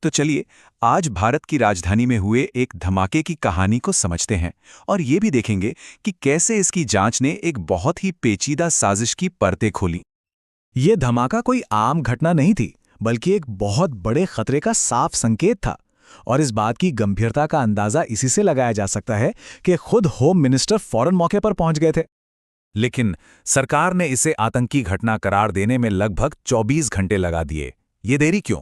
तो चलिए आज भारत की राजधानी में हुए एक धमाके की कहानी को समझते हैं और ये भी देखेंगे कि कैसे इसकी जांच ने एक बहुत ही पेचीदा साजिश की परतें खोली। ये धमाका कोई आम घटना नहीं थी, बल्कि एक बहुत बड़े खतरे का साफ संकेत था। और इस बात की गंभीरता का अंदाजा इसी से लगाया जा सकता है कि खुद होम मिनिस्टर फौरन मौके पर पहुंच गए थे। लेकिन सरकार ने इसे आतंकी घटना करार देने में लगभग 24 घंटे लगा दिए। ये देरी क्यों?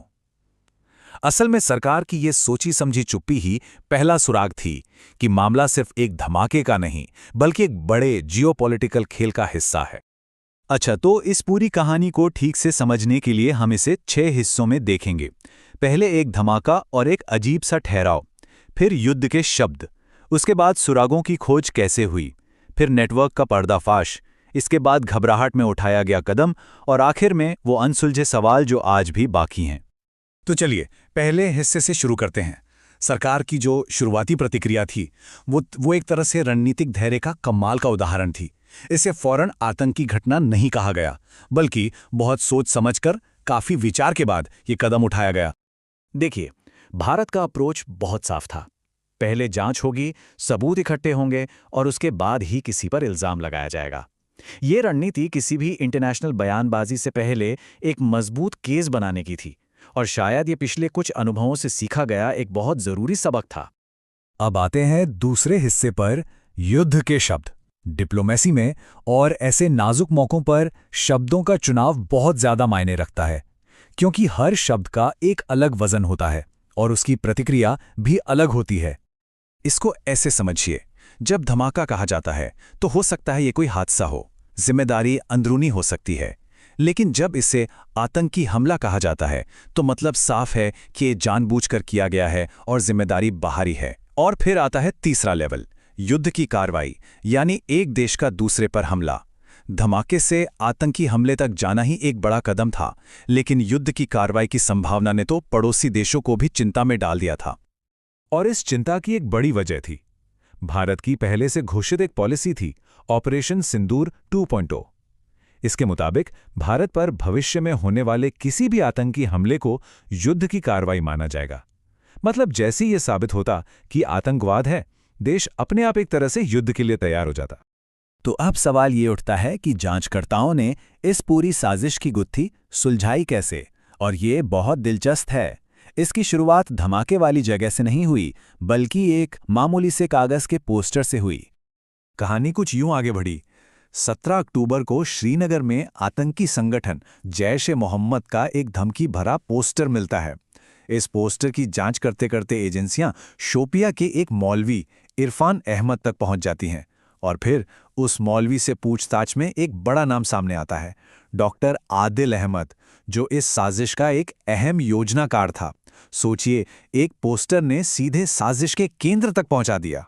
असल में सरकार की ये सोची समझी चुप्पी ही पहला सुराग थी कि मामला सिर्फ एक धमाके का नहीं, बल्कि एक बड़े जियोपॉलिटिकल खेल का हिस्सा है। अच्छा, तो इस पूरी कहानी को ठीक से समझने के लिए हम इसे 6 हिस्सों में देखेंगे। पहले एक धमाका और एक अजीब सा ठहराव, फिर युद्ध के शब्द, उसके बाद सुरागों की खोज कैसे हुई, फिर नेटवर्क का पर्दाफाश, इसके बाद घबराहट में उठाया गया कदम, और आखिर में वो अनसुलझे सवाल जो आज भी बाकी हैं। तो चलिए पहले हिस्से से शुरू करते हैं। सरकार की जो शुरुआती प्रतिक्रिया थी वो एक तरह से रणनीतिक धैर्य का कमाल का उदाहरण थी। इसे फौरन आतंकी घटना नहीं कहा गया, बल्कि बहुत सोच समझकर, काफी विचार के बाद ये कदम उठाया गया। देखिए, भारत का अप्रोच बहुत साफ था। पहले जांच होगी, सबूत इकट्ठे होंगे और उसके बाद ही किसी पर इल्जाम लगाया जाएगा। ये रणनीति किसी भी इंटरनेशनल बयानबाजी से पहले एक मजबूत केस बनाने की थी, और शायद ये पिछले कुछ अनुभवों से सीखा गया एक बहुत जरूरी सबक था। अब आते हैं दूसरे हिस्से पर, युद्ध के शब्द। डिप्लोमेसी में और ऐसे नाजुक मौकों पर शब्दों का चुनाव बहुत ज्यादा मायने रखता है, क्योंकि हर शब्द का एक अलग वजन होता है और उसकी प्रतिक्रिया भी अलग होती है। इसको ऐसे समझिए, जब धमाका कहा जाता है तो हो सकता है ये कोई हादसा हो, जिम्मेदारी अंदरूनी हो सकती है। लेकिन जब इसे आतंकी हमला कहा जाता है तो मतलब साफ है कि ये जानबूझकर किया गया है और जिम्मेदारी बाहरी है। और फिर आता है तीसरा लेवल, युद्ध की कार्रवाई, यानी एक देश का दूसरे पर हमला। धमाके से आतंकी हमले तक जाना ही एक बड़ा कदम था, लेकिन युद्ध की कार्रवाई की संभावना ने तो पड़ोसी देशों को भी चिंता में डाल दिया था। और इस चिंता की एक बड़ी वजह थी, भारत की पहले से घोषित एक पॉलिसी थी, ऑपरेशन सिंदूर 2.0। इसके मुताबिक भारत पर भविष्य में होने वाले किसी भी आतंकी हमले को युद्ध की कार्रवाई माना जाएगा। मतलब जैसे ही यह साबित होता कि आतंकवाद है, देश अपने आप एक तरह से युद्ध के लिए तैयार हो जाता। तो अब सवाल ये उठता है कि जांचकर्ताओं ने इस पूरी साजिश की गुत्थी सुलझाई कैसे? और ये बहुत दिलचस्प है। इसकी शुरुआत धमाके वाली जगह से नहीं हुई, बल्कि एक मामूली से कागज के पोस्टर से हुई। कहानी कुछ यूं आगे बढ़ी। 17 अक्टूबर को श्रीनगर में आतंकी संगठन जैश-ए-मोहम्मद का एक धमकी भरा पोस्टर मिलता है। इस पोस्टर की जांच करते करते एजेंसियां शोपिया के एक मौलवी इरफान अहमद तक पहुंच जाती हैं, और फिर उस मौलवी से पूछताछ में एक बड़ा नाम सामने आता है, डॉक्टर आदिल अहमद, जो इस साजिश का एक अहम योजनाकार था। सोचिए, एक पोस्टर ने सीधे साजिश के केंद्र तक पहुंचा दिया।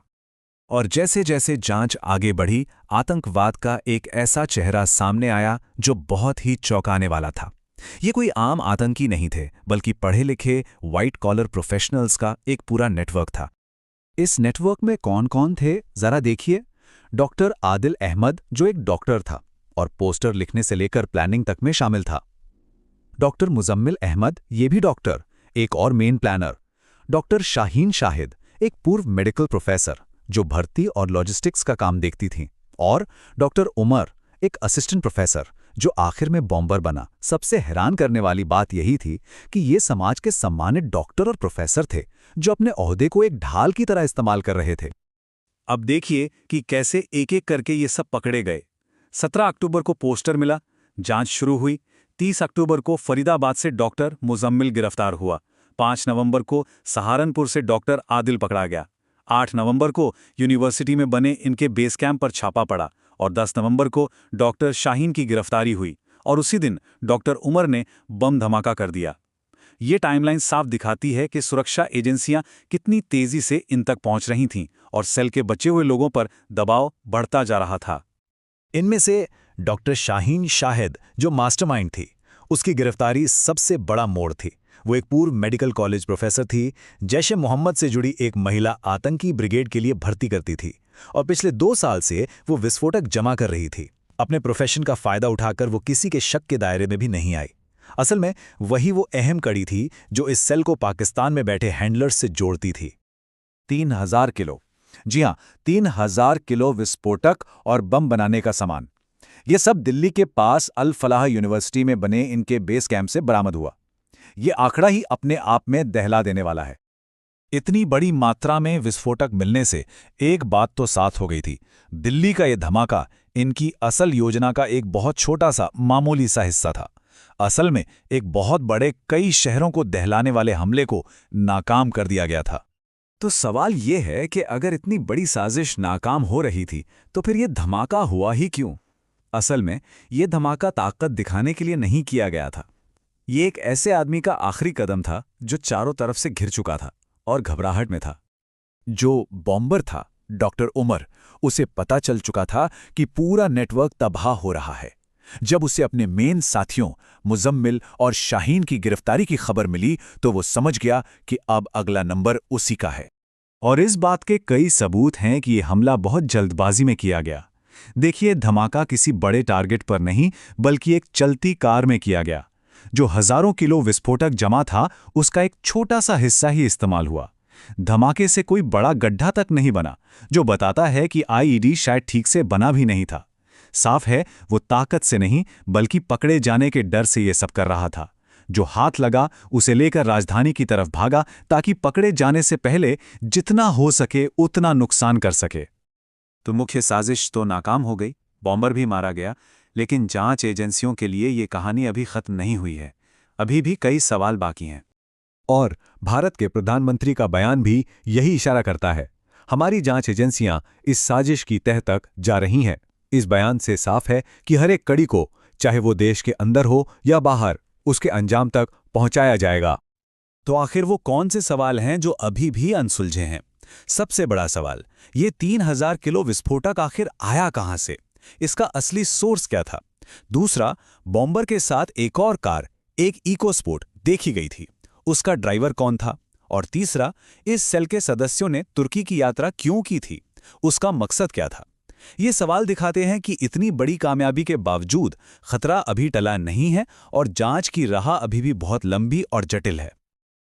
और जैसे जैसे जांच आगे बढ़ी, आतंकवाद का एक ऐसा चेहरा सामने आया जो बहुत ही चौंकाने वाला था। ये कोई आम आतंकी नहीं थे, बल्कि पढ़े लिखे व्हाइट कॉलर प्रोफेशनल्स का एक पूरा नेटवर्क था। इस नेटवर्क में कौन कौन थे, जरा देखिए। डॉक्टर आदिल अहमद, जो एक डॉक्टर था और पोस्टर लिखने से लेकर प्लानिंग तक में शामिल था। डॉक्टर मुजम्मिल अहमद, ये भी डॉक्टर, एक और main planner. Doctor Shaheen Shahid, एक पूर्व मेडिकल प्रोफेसर जो भर्ती और लॉजिस्टिक्स का काम देखती थीं। और डॉक्टर उमर, एक असिस्टेंट प्रोफेसर जो आखिर में बॉम्बर बना। सबसे हैरान करने वाली बात यही थी कि ये समाज के सम्मानित डॉक्टर और प्रोफेसर थे जो अपने ओहदे को एक ढाल की तरह इस्तेमाल कर रहे थे। अब देखिए कि कैसे एक एक करके ये सब पकड़े गए। 17 अक्टूबर को पोस्टर मिला, जांच शुरू हुई। 30 अक्टूबर को फरीदाबाद से डॉक्टर मुजम्मिल गिरफ्तार हुआ। 5 नवंबर को सहारनपुर से डॉक्टर आदिल पकड़ा गया। 8 नवंबर को यूनिवर्सिटी में बने इनके बेस कैंप पर छापा पड़ा और 10 नवंबर को डॉक्टर शाहीन की गिरफ्तारी हुई, और उसी दिन डॉक्टर उमर ने बम धमाका कर दिया। ये टाइमलाइन साफ दिखाती है कि सुरक्षा एजेंसियां कितनी तेजी से इन तक पहुंच रही थीं और सेल के बचे हुए लोगों पर दबाव बढ़ता जा रहा था। इनमें से डॉक्टर शाहीन शाहिद, जो मास्टरमाइंड थी, उसकी गिरफ्तारी सबसे बड़ा मोड़ थी। वो एक पूर्व मेडिकल कॉलेज प्रोफेसर थी, जैश-ए-मोहम्मद से जुड़ी एक महिला आतंकी ब्रिगेड के लिए भर्ती करती थी, और पिछले 2 साल से वो विस्फोटक जमा कर रही थी। अपने प्रोफेशन का फायदा उठाकर वो किसी के शक के दायरे में भी नहीं आई। असल में वही वो अहम कड़ी थी जो इस सेल को पाकिस्तान में बैठे हैंडलर्स से जोड़ती थी। 3000 किलो, जी हां, 3000 किलो विस्फोटक और बम बनाने का सामान। ये सब दिल्ली के पास अल फलाह यूनिवर्सिटी में बने इनके बेस कैंप से बरामद हुआ। ये आंकड़ा ही अपने आप में दहला देने वाला है। इतनी बड़ी मात्रा में विस्फोटक मिलने से एक बात तो साफ हो गई थी, दिल्ली का ये धमाका इनकी असल योजना का एक बहुत छोटा सा मामूली सा हिस्सा था। असल में एक बहुत बड़े कई शहरों को दहलाने वाले हमले को नाकाम कर दिया गया था। तो सवाल ये है कि अगर इतनी बड़ी साजिश नाकाम हो रही थी तो फिर ये धमाका हुआ ही क्यों? असल में ये धमाका ताकत दिखाने के लिए नहीं किया गया था। ये एक ऐसे आदमी का आखिरी कदम था जो चारों तरफ से घिर चुका था और घबराहट में था। जो बॉम्बर था, डॉक्टर उमर, उसे पता चल चुका था कि पूरा नेटवर्क तबाह हो रहा है। जब उसे अपने मेन साथियों मुजम्मिल और शाहीन की गिरफ्तारी की खबर मिली तो वो समझ गया कि अब अगला नंबर उसी का है। और इस बात के कई सबूत हैं कि ये हमला बहुत जल्दबाजी में किया गया। देखिए, धमाका किसी बड़े टारगेट पर नहीं बल्कि एक चलती कार में किया गया। जो हजारों किलो विस्फोटक जमा था उसका एक छोटा सा हिस्सा ही इस्तेमाल हुआ। धमाके से कोई बड़ा गड्ढा तक नहीं बना, जो बताता है कि आईईडी शायद ठीक से बना भी नहीं था। साफ है वो ताकत से नहीं बल्कि पकड़े जाने के डर से ये सब कर रहा था। जो हाथ लगा उसे लेकर राजधानी की तरफ भागा ताकि पकड़े जाने से पहले जितना हो सके उतना नुकसान कर सके। तो मुख्य साजिश तो नाकाम हो गई, बॉम्बर भी मारा गया, लेकिन जांच एजेंसियों के लिए ये कहानी अभी खत्म नहीं हुई है। अभी भी कई सवाल बाकी हैं। और भारत के प्रधानमंत्री का बयान भी यही इशारा करता है। हमारी जांच एजेंसियां इस साजिश की तह तक जा रही हैं। इस बयान से साफ है कि हर एक कड़ी को, चाहे वो देश के अंदर हो या बाहर, उसके अंजाम तक पहुंचाया जाएगा। तो आखिर वो कौन से सवाल हैं जो अभी भी अनसुलझे हैं? सबसे बड़ा सवाल, ये 3000 किलो विस्फोटक आखिर आया कहां से? इसका असली सोर्स क्या था? दूसरा, बॉम्बर के साथ एक और कार, एक इकोस्पोर्ट देखी गई थी, उसका ड्राइवर कौन था? और तीसरा, इस सेल के सदस्यों ने तुर्की की यात्रा क्यों की थी? उसका मकसद क्या था? ये सवाल दिखाते हैं कि इतनी बड़ी कामयाबी के बावजूद खतरा अभी टला नहीं है और जांच की राह अभी भी बहुत लंबी और जटिल है।